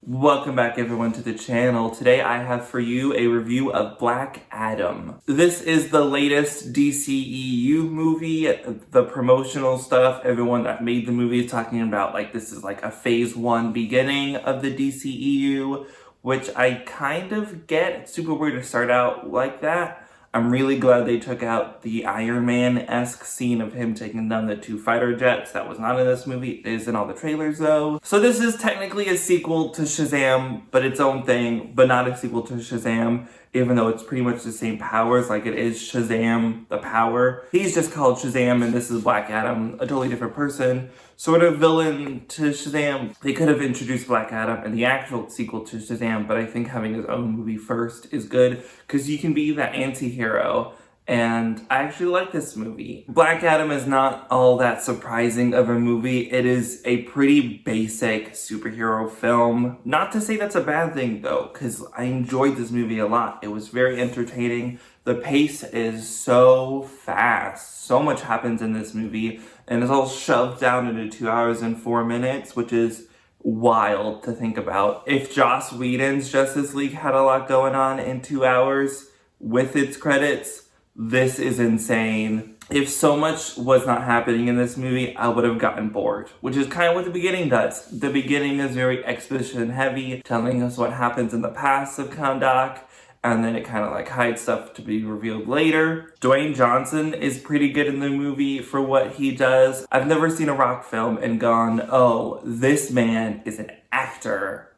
Welcome back everyone to the channel. Today I have for you a review of Black Adam. This is the latest DCEU movie. The promotional stuff, everyone that made the movie is talking about like this is like a phase 1 beginning of the DCEU, which I kind of get. It's super weird to start out like that. I'm really glad they took out the Iron Man-esque scene of him taking down the 2 fighter jets. That was not in this movie. It is in all the trailers though. So this is technically a sequel to Shazam, but its own thing, but not a sequel to Shazam, even though it's pretty much the same powers, like it is Shazam, the power. He's just called Shazam and this is Black Adam, a totally different person. Sort of villain to Shazam. They could have introduced Black Adam in the actual sequel to Shazam, but I think having his own movie first is good because you can be that anti-hero. And I actually like this movie. Black Adam is not all that surprising of a movie. It is a pretty basic superhero film. Not to say that's a bad thing though, because I enjoyed this movie a lot. It was very entertaining. The pace is so fast. So much happens in this movie, and it's all shoved down into 2 hours and 4 minutes, which is wild to think about. If Joss Whedon's Justice League had a lot going on in 2 hours with its credits, this is insane. If so much was not happening in this movie, I would have gotten bored, which is kind of what the beginning does. The beginning is very exposition heavy, telling us what happens in the past of Kahndaq, and then it kind of like hides stuff to be revealed later. Dwayne Johnson is pretty good in the movie for what he does. I've never seen a Rock film and gone, oh, this man is an actor.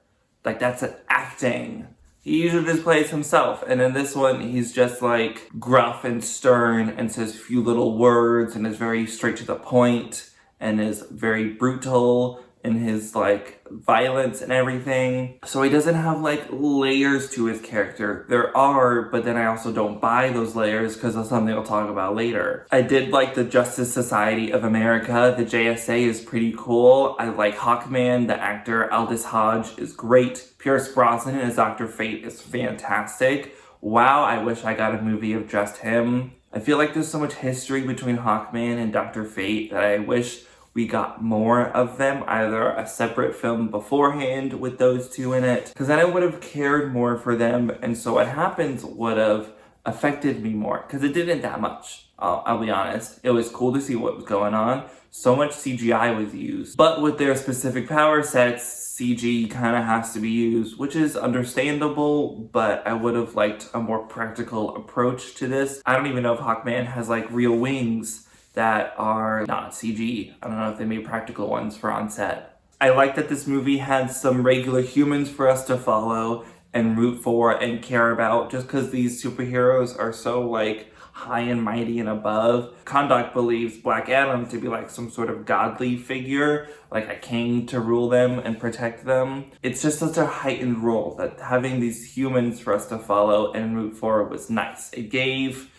Like, that's an acting. He usually just plays himself, and in this one, he's just like gruff and stern and says few little words and is very straight to the point and is very brutal in his like violence and everything. So he doesn't have like layers to his character. There are, but then I also don't buy those layers because of something I'll talk about later. I did like the Justice Society of America. The JSA is pretty cool. I like Hawkman. The actor Aldis Hodge is great. Pierce Brosnan as Dr. Fate is fantastic. Wow, I wish I got a movie of just him. I feel like there's so much history between Hawkman and Dr. Fate that I wish we got more of them, either a separate film beforehand with those two in it, because then I would have cared more for them, and so what happens would have affected me more, because it didn't that much. I'll be honest. It was cool to see what was going on. So much CGI was used, but with their specific power sets, CG kind of has to be used, which is understandable, but I would have liked a more practical approach to this. I don't even know if Hawkman has like real wings that are not CG. I don't know if they made practical ones for on set. I like that this movie had some regular humans for us to follow and root for and care about, just because these superheroes are so like high and mighty and above. Kahndaq believes Black Adam to be like some sort of godly figure, like a king to rule them and protect them. It's just such a heightened role that having these humans for us to follow and root for was nice. It gave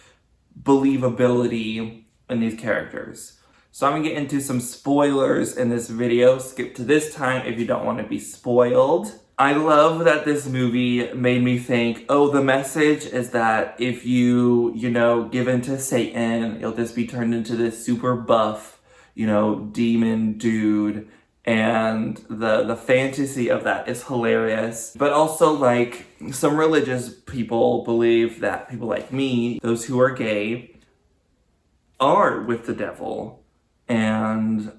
believability in these characters. So I'm gonna get into some spoilers in this video. Skip to this time if you don't want to be spoiled. I love that this movie made me think, oh, the message is that if you give in to Satan, you'll just be turned into this super buff, demon dude. And the fantasy of that is hilarious. But also, like, some religious people believe that people like me, those who are gay, are with the devil. And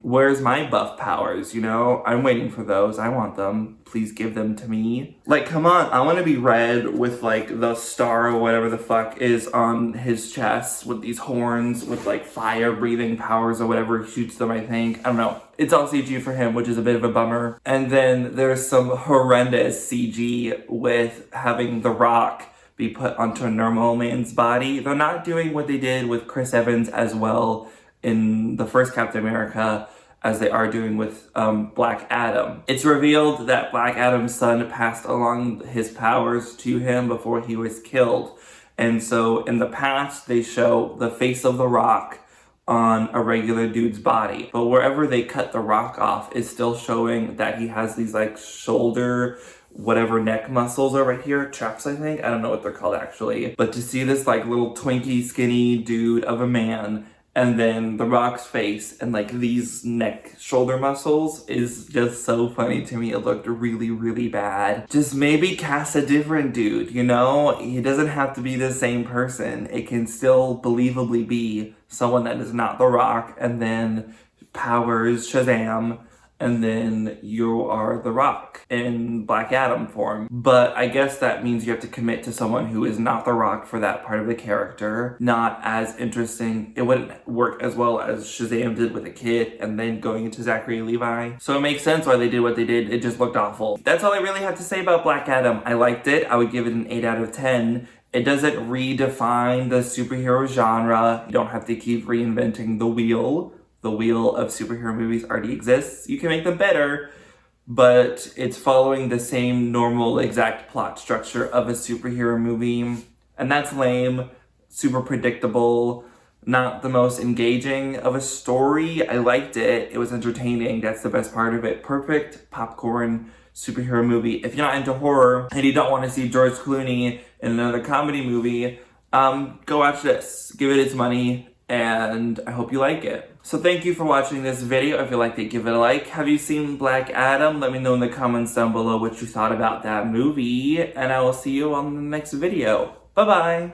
where's my buff powers? I'm waiting for those. I want them. Please give them to me. Like, come on, I want to be red with like the star or whatever the fuck is on his chest with these horns with like fire breathing powers or whatever shoots them, I think. I don't know. It's all CG for him, which is a bit of a bummer. And then there's some horrendous CG with having The Rock be put onto a normal man's body. They're not doing what they did with Chris Evans as well in the first Captain America as they are doing with Black Adam. It's revealed that Black Adam's son passed along his powers to him before he was killed. And so in the past, they show the face of The Rock on a regular dude's body. But wherever they cut The Rock off is still showing that he has these like shoulder, whatever neck muscles are right here, traps I think, I don't know what they're called actually. But to see this like little twinky skinny dude of a man And then The Rock's face and like these neck shoulder muscles is just so funny to me. It looked really, really bad. Just maybe cast a different dude, you know? He doesn't have to be the same person. It can still believably be someone that is not The Rock, and then powers Shazam, and then you are The Rock in Black Adam form. But I guess that means you have to commit to someone who is not The Rock for that part of the character. Not as interesting. It wouldn't work as well as Shazam did with a kid and then going into Zachary Levi. So it makes sense why they did what they did. It just looked awful. That's all I really have to say about Black Adam. I liked it. I would give it an 8 out of 10. It doesn't redefine the superhero genre. You don't have to keep reinventing the wheel. The wheel of superhero movies already exists. You can make them better, but it's following the same normal exact plot structure of a superhero movie. And that's lame, super predictable, not the most engaging of a story. I liked it. It was entertaining. That's the best part of it. Perfect popcorn superhero movie. If you're not into horror and you don't want to see George Clooney in another comedy movie, go watch this. Give it its money, and I hope you like it. So thank you for watching this video. If you liked it, give it a like. Have you seen Black Adam? Let me know in the comments down below what you thought about that movie, and I will see you on the next video. Bye-bye!